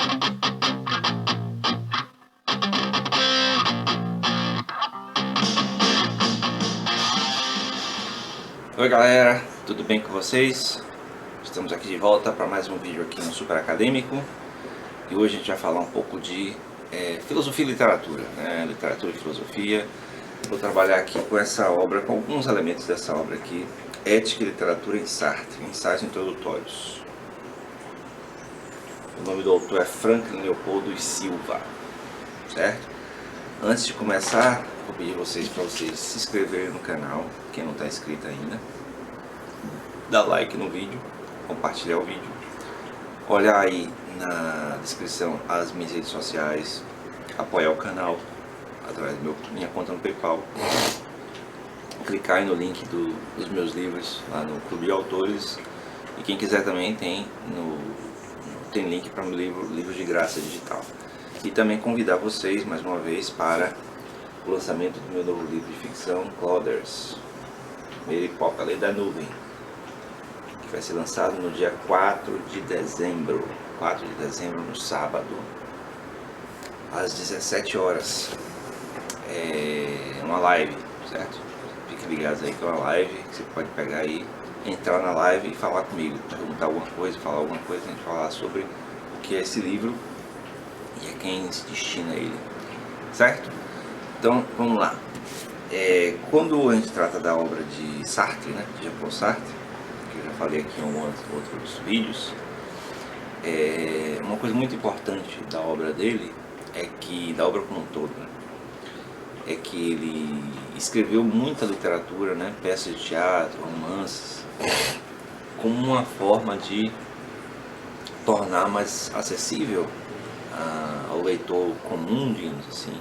Oi galera, tudo bem com vocês? Estamos aqui de volta para mais um vídeo aqui no Super Acadêmico. E hoje a gente vai falar um pouco de filosofia e literatura, né? Literatura e filosofia. Vou trabalhar aqui com essa obra, com alguns elementos dessa obra aqui, Ética e Literatura em Sartre, ensaios introdutórios. O nome do autor é Franklin Leopoldo e Silva, certo? Antes de começar, vou pedir para vocês se inscreverem no canal, quem não está inscrito ainda, dar like no vídeo, compartilhar o vídeo, olhar aí na descrição as minhas redes sociais, apoiar o canal através da minha conta no PayPal, clicar aí no link dos meus livros lá no Clube de Autores, e quem quiser também tem link para meu livro de graça digital. E também convidar vocês mais uma vez para o lançamento do meu novo livro de ficção, Clouders, Mary Poppins, A Lei da Nuvem, que vai ser lançado no dia 4 de dezembro, no sábado, às 17 horas. É uma live, certo? Fiquem ligados aí que é uma live, que você pode pegar aí, entrar na live e falar comigo, perguntar alguma coisa, falar alguma coisa, a gente falar sobre o que é esse livro e a quem se destina a ele, certo? Então, vamos lá. Quando a gente trata da obra de Sartre, né, de Jean-Paul Sartre, que eu já falei aqui em alguns outros vídeos, uma coisa muito importante da obra dele da obra como um todo, né, é que ele escreveu muita literatura, né, peças de teatro, romances, como uma forma de tornar mais acessível ao leitor comum, digamos assim,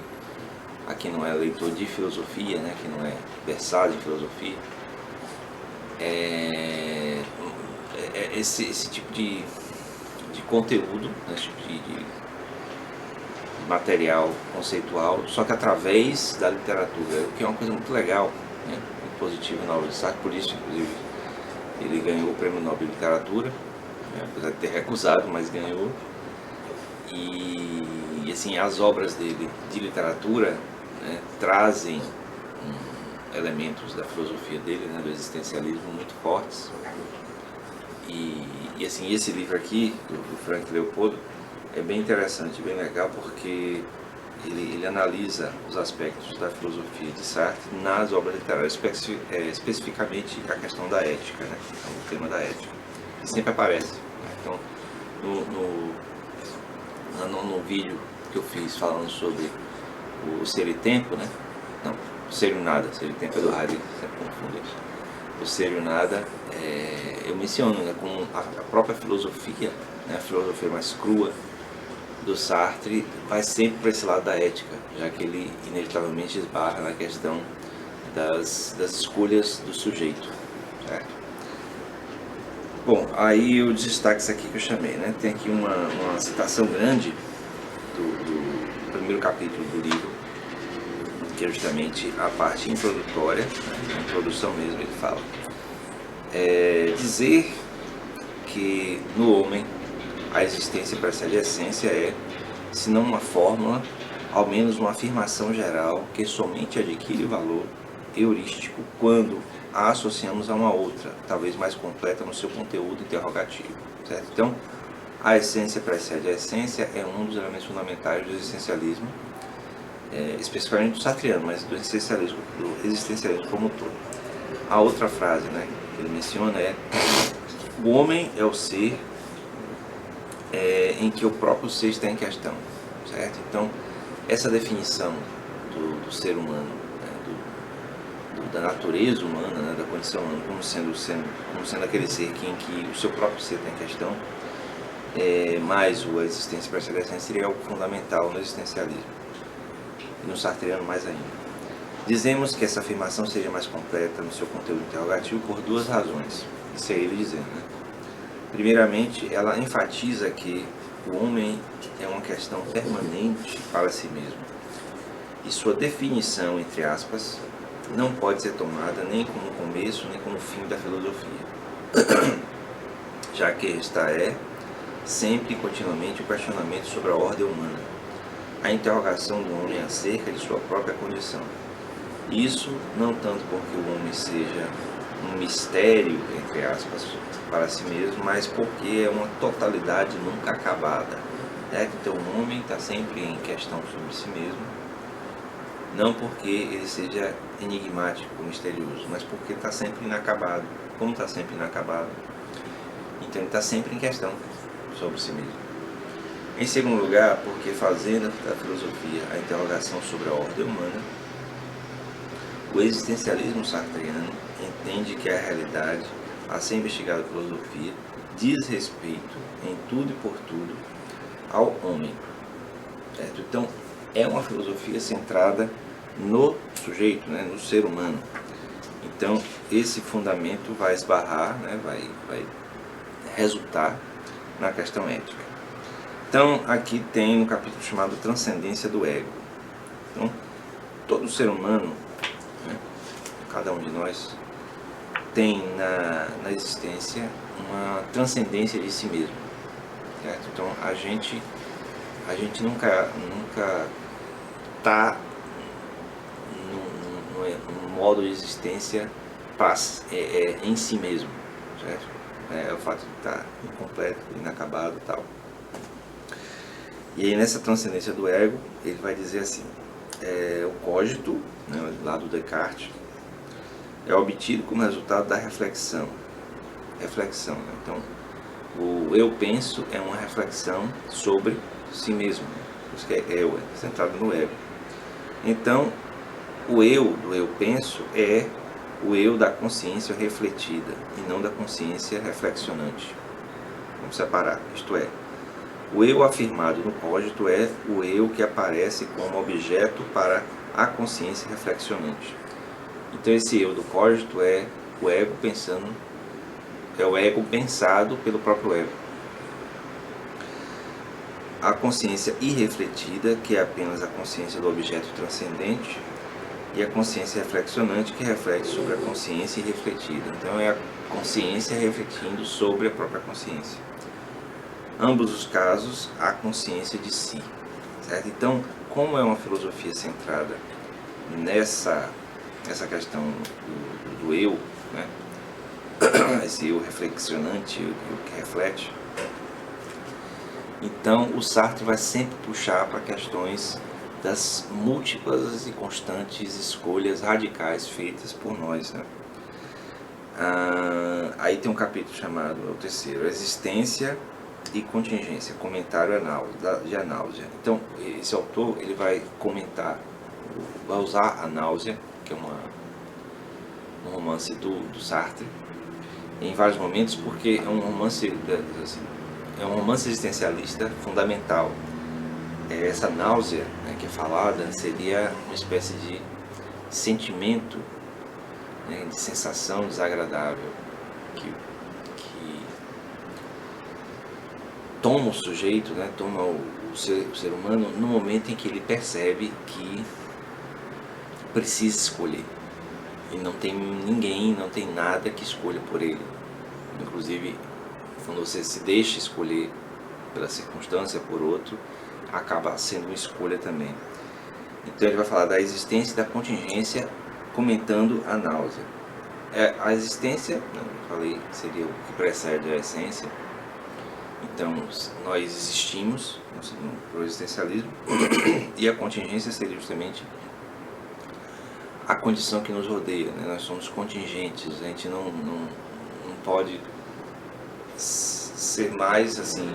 a quem não é leitor de filosofia, né, que não é versado em filosofia, esse tipo de conteúdo, né, esse tipo de material conceitual, só que através da literatura, o que é uma coisa muito legal, né, muito positiva na obra de Sartre. Por isso, inclusive, ele ganhou o Prêmio Nobel de Literatura, né, apesar de ter recusado, mas ganhou. E assim, as obras dele de literatura, né, trazem elementos da filosofia dele, né, do existencialismo muito fortes. E assim, esse livro aqui, do Frank Leopoldo, é bem interessante, bem legal, porque ele analisa os aspectos da filosofia de Sartre nas obras literárias, especificamente a questão da ética, né, o tema da ética, que sempre aparece. Então, no vídeo que eu fiz falando sobre o Ser e Tempo, né? Não, Ser e Nada, Ser e Tempo é do Heidegger, sempre confundo isso. O Ser e Nada, eu menciono, né, como a própria filosofia, né, a filosofia mais crua do Sartre, vai sempre para esse lado da ética, já que ele inevitavelmente esbarra na questão das escolhas do sujeito, certo? Bom, aí o destaque isso aqui que eu chamei, né? Tem aqui uma citação grande do primeiro capítulo do livro, que é justamente a parte introdutória, né? A introdução mesmo, ele fala. Dizer que no homem a existência precede a essência se não uma fórmula, ao menos uma afirmação geral que somente adquire valor heurístico quando a associamos a uma outra, talvez mais completa no seu conteúdo interrogativo, certo? Então, a essência precede a essência é um dos elementos fundamentais do existencialismo, especificamente do sartriano, mas do existencialismo como um todo. A outra frase, né, que ele menciona o homem é o ser em que o próprio ser está em questão, certo? Então, essa definição do ser humano, né, da natureza humana, né, da condição humana, como sendo aquele ser em que o seu próprio ser está em questão, mais a existência precede a essência, seria algo fundamental no existencialismo, e no sartriano mais ainda. Dizemos que essa afirmação seria mais completa no seu conteúdo interrogativo por duas razões. Isso é ele dizendo, né? Primeiramente, ela enfatiza que o homem é uma questão permanente para si mesmo, e sua definição, entre aspas, não pode ser tomada nem como começo nem como fim da filosofia, já que esta é sempre e continuamente o questionamento sobre a ordem humana, a interrogação do homem acerca de sua própria condição. Isso não tanto porque o homem seja um mistério, entre aspas, para si mesmo, mas porque é uma totalidade nunca acabada. Então o homem está sempre em questão sobre si mesmo, não porque ele seja enigmático, misterioso, mas porque está sempre inacabado. Como está sempre inacabado, então ele está sempre em questão sobre si mesmo. Em segundo lugar, porque fazendo da filosofia a interrogação sobre a ordem humana, o existencialismo sartreano entende que a realidade a ser investigada pela filosofia diz respeito, em tudo e por tudo, ao homem. Certo? Então, é uma filosofia centrada no sujeito, né, no ser humano. Então, esse fundamento vai esbarrar, né, vai resultar na questão ética. Então, aqui tem um capítulo chamado Transcendência do Ego. Então, todo ser humano, né, cada um de nós, tem na existência uma transcendência de si mesmo. Certo? Então, a gente nunca está num modo de existência em si mesmo, certo? É o fato de estar incompleto, inacabado e tal. E aí nessa transcendência do ego, ele vai dizer assim, o cogito, né, lá do Descartes, é obtido como resultado da reflexão. Né? Então, o eu penso é uma reflexão sobre si mesmo, por isso que é eu, é centrado no ego. Então, o eu do eu penso é o eu da consciência refletida e não da consciência reflexionante. Vamos separar, isto é, o eu afirmado no cogito é o eu que aparece como objeto para a consciência reflexionante. Então esse eu do cogito é o ego pensando, é o ego pensado pelo próprio ego. A consciência irrefletida, que é apenas a consciência do objeto transcendente, e a consciência reflexionante, que reflete sobre a consciência irrefletida. Então é a consciência refletindo sobre a própria consciência. Ambos os casos, a consciência de si. Certo? Então, como é uma filosofia centrada nessa questão do eu, né? Esse eu reflexionante, o que reflete, então o Sartre vai sempre puxar para questões das múltiplas e constantes escolhas radicais feitas por nós. Né? Aí tem um capítulo chamado, é o terceiro, Existência e Contingência, comentário de A Náusea. Então, esse autor ele vai comentar, vai usar A Náusea, que é um romance do Sartre, em vários momentos, porque é um romance, assim, é um romance existencialista fundamental. Essa náusea, né, que é falada seria uma espécie de sentimento, né, de sensação desagradável que toma o sujeito, né, toma o ser humano no momento em que ele percebe que precisa escolher e não tem ninguém, não tem nada que escolha por ele. Inclusive, quando você se deixa escolher pela circunstância, por outro, acaba sendo uma escolha também. Então ele vai falar da existência e da contingência, comentando a náusea. A existência, eu falei, seria o que precede a essência. Então nós existimos, no existencialismo, e a contingência seria justamente a condição que nos rodeia. Né? Nós somos contingentes, a gente não pode ser mais assim,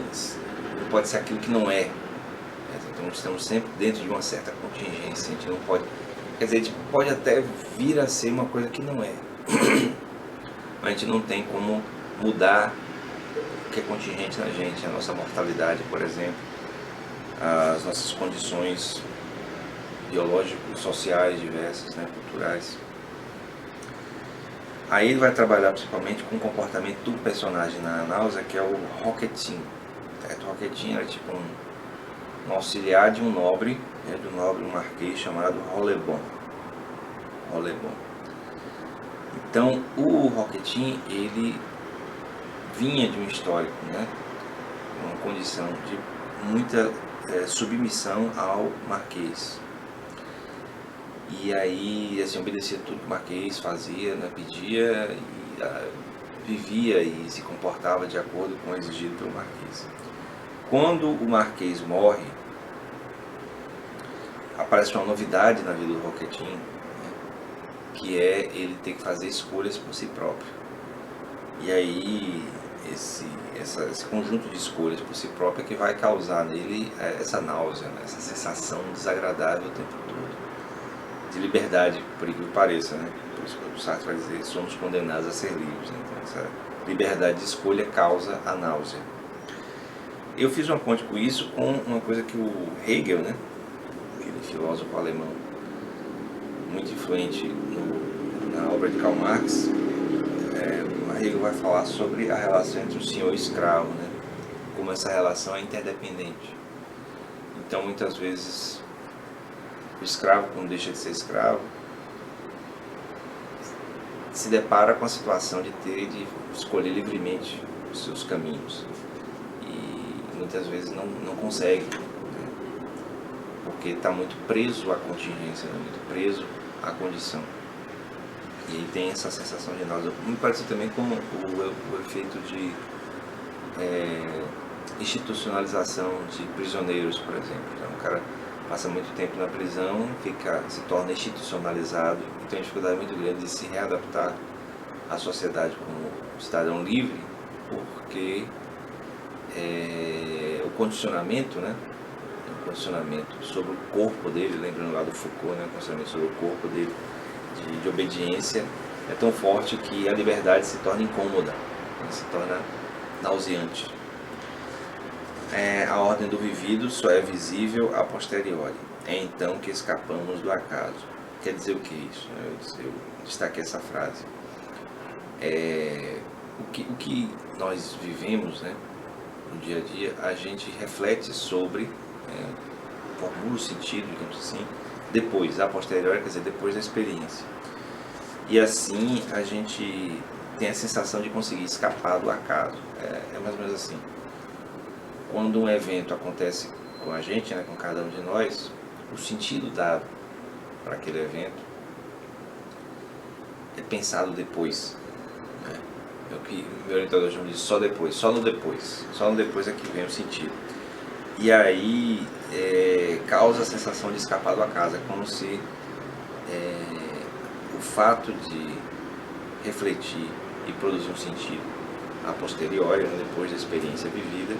não pode ser aquilo que não é. Então estamos sempre dentro de uma certa contingência, a gente não pode, quer dizer, a gente pode até vir a ser uma coisa que não é, mas a gente não tem como mudar o que é contingente na gente, a nossa mortalidade, por exemplo, as nossas condições biológicas, sociais diversas, né, culturais. Aí ele vai trabalhar principalmente com o comportamento do personagem na náusea, que é o Roquetin. O Roquetin era tipo um auxiliar de um nobre, um marquês chamado Rolebon. Então, o Roquetin, ele vinha de um histórico, né, uma condição de muita submissão ao Marquês. E aí, assim, obedecia tudo que o Marquês fazia, né, pedia, e vivia e se comportava de acordo com o exigido pelo Marquês. Quando o Marquês morre, aparece uma novidade na vida do Roquetinho, né, que é ele ter que fazer escolhas por si próprio. E aí, esse conjunto de escolhas por si próprio é que vai causar nele essa náusea, né, essa sensação desagradável o tempo todo. De liberdade, por incrível que pareça, né? Por isso que o Sartre vai dizer, somos condenados a ser livres, né? Então, essa liberdade de escolha causa a náusea. Eu fiz uma ponte com isso com uma coisa que o Hegel, né, aquele filósofo alemão muito influente na obra de Karl Marx, o Hegel vai falar sobre a relação entre o senhor e o escravo, né? Como essa relação é interdependente. Então, muitas vezes, o escravo, quando deixa de ser escravo, se depara com a situação de ter de escolher livremente os seus caminhos. E muitas vezes não consegue, né? Porque está muito preso à contingência, né? Muito preso à condição. E aí tem essa sensação de náusea. Me parece também como o efeito de institucionalização de prisioneiros, por exemplo. Então, o cara passa muito tempo na prisão, se torna institucionalizado e tem uma dificuldade muito grande de se readaptar à sociedade como cidadão livre, porque o condicionamento, né, o condicionamento sobre o corpo dele, lembrando lá do Foucault, né, o condicionamento sobre o corpo dele de obediência é tão forte que a liberdade se torna incômoda, se torna nauseante. A ordem do vivido só é visível a posteriori. É então que escapamos do acaso. Quer dizer o que é isso? Eu destaquei essa frase. O que nós vivemos, né, no dia a dia, a gente reflete sobre, formula o sentido, digamos assim, depois, a posteriori, quer dizer, depois da experiência. E assim a gente tem a sensação de conseguir escapar do acaso. É mais ou menos assim. Quando um evento acontece com a gente, né, com cada um de nós, o sentido dado para aquele evento é pensado depois, né? É o que meu orientador chama de só depois, só no depois é que vem o sentido. E aí causa a sensação de escapar do acaso, é como se o fato de refletir e produzir um sentido a posteriori, né, depois da experiência vivida,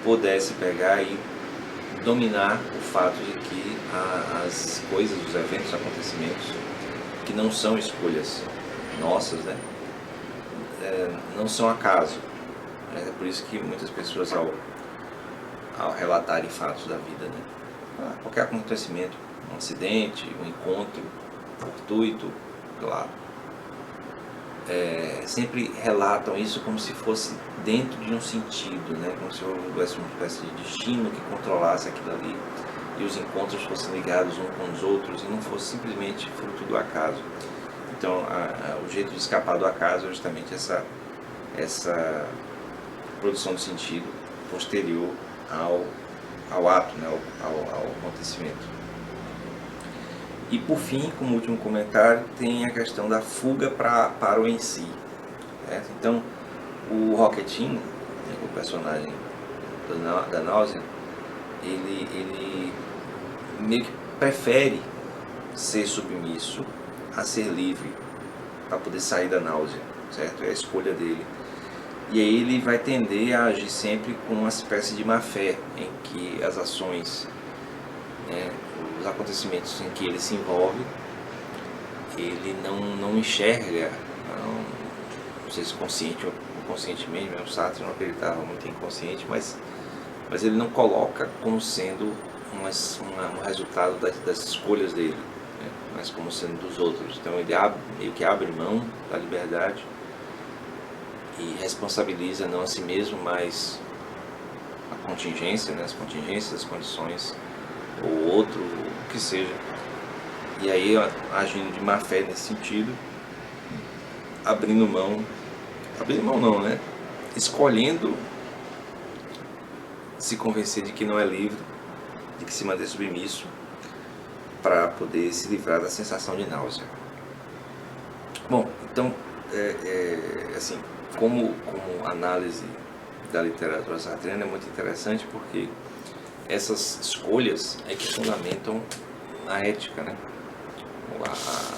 pudesse pegar e dominar o fato de que as coisas, os eventos, os acontecimentos, que não são escolhas nossas, né, não são acaso. É por isso que muitas pessoas, ao relatarem fatos da vida, né, qualquer acontecimento, um acidente, um encontro fortuito, claro, sempre relatam isso como se fosse dentro de um sentido, né? Como se houvesse uma espécie de destino que controlasse aquilo ali e os encontros fossem ligados uns com os outros e não fosse simplesmente fruto do acaso. Então, o jeito de escapar do acaso é justamente essa produção de sentido posterior ao ato, né? ao acontecimento. E por fim, como último comentário, tem a questão da fuga para o em si. Certo? Então, o Roquetinho, né, o personagem da náusea, ele meio que prefere ser submisso a ser livre, para poder sair da náusea, certo? É a escolha dele. E aí ele vai tender a agir sempre com uma espécie de má fé, em que as ações, né, os acontecimentos em que ele se envolve, ele não enxerga, não sei se consciente ou inconscientemente, mesmo Sartre não acreditava muito em inconsciente, mas ele não coloca como sendo um resultado das escolhas dele, né, mas como sendo dos outros. Então ele meio que abre mão da liberdade e responsabiliza não a si mesmo, mas a contingência, né, as contingências, as condições, ou outro, o que seja. E aí, agindo de má fé nesse sentido, abrindo mão não, né? Escolhendo se convencer de que não é livre, de que se manter submisso para poder se livrar da sensação de náusea. Bom, então, assim, como análise da literatura sartreana é muito interessante, porque essas escolhas é que fundamentam a ética, né?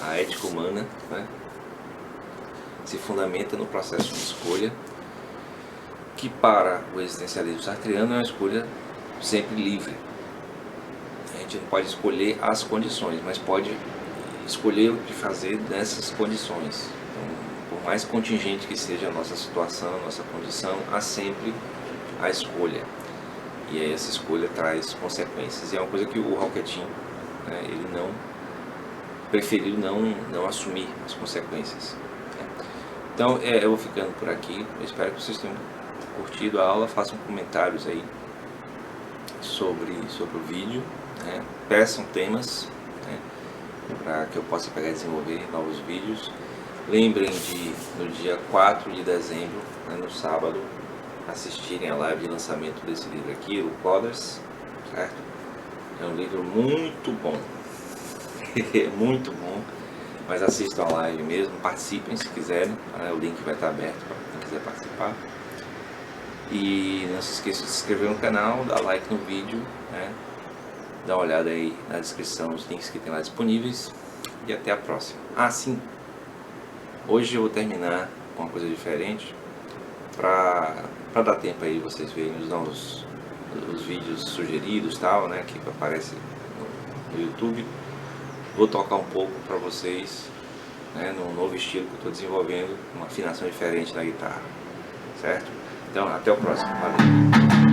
A ética humana, né? Se fundamenta no processo de escolha, que para o existencialismo sartreano é uma escolha sempre livre. A gente não pode escolher as condições, mas pode escolher o que fazer nessas condições. Então, por mais contingente que seja a nossa situação, a nossa condição, há sempre a escolha. E aí essa escolha traz consequências. E é uma coisa que o Rocketin, né, ele preferiu não assumir as consequências. Então eu vou ficando por aqui. Eu espero que vocês tenham curtido a aula. Façam comentários aí sobre o vídeo, né? Peçam temas, né, para que eu possa pegar e desenvolver novos vídeos. Lembrem de, no dia 4 de dezembro, né, no sábado, assistirem a live de lançamento desse livro aqui, o Coders, certo? É um livro muito bom, muito bom, mas assistam a live mesmo, participem se quiserem, né? O link vai estar aberto para quem quiser participar. E não se esqueça de se inscrever no canal, dar like no vídeo, né? Dá uma olhada aí na descrição, os links que tem lá disponíveis, e até a próxima. Sim, hoje eu vou terminar com uma coisa diferente, para dar tempo aí vocês verem os vídeos sugeridos, tal, né, que aparece no YouTube. Vou tocar um pouco para vocês, né, num novo estilo que eu estou desenvolvendo, uma afinação diferente na guitarra, certo? Então até o próximo, valeu!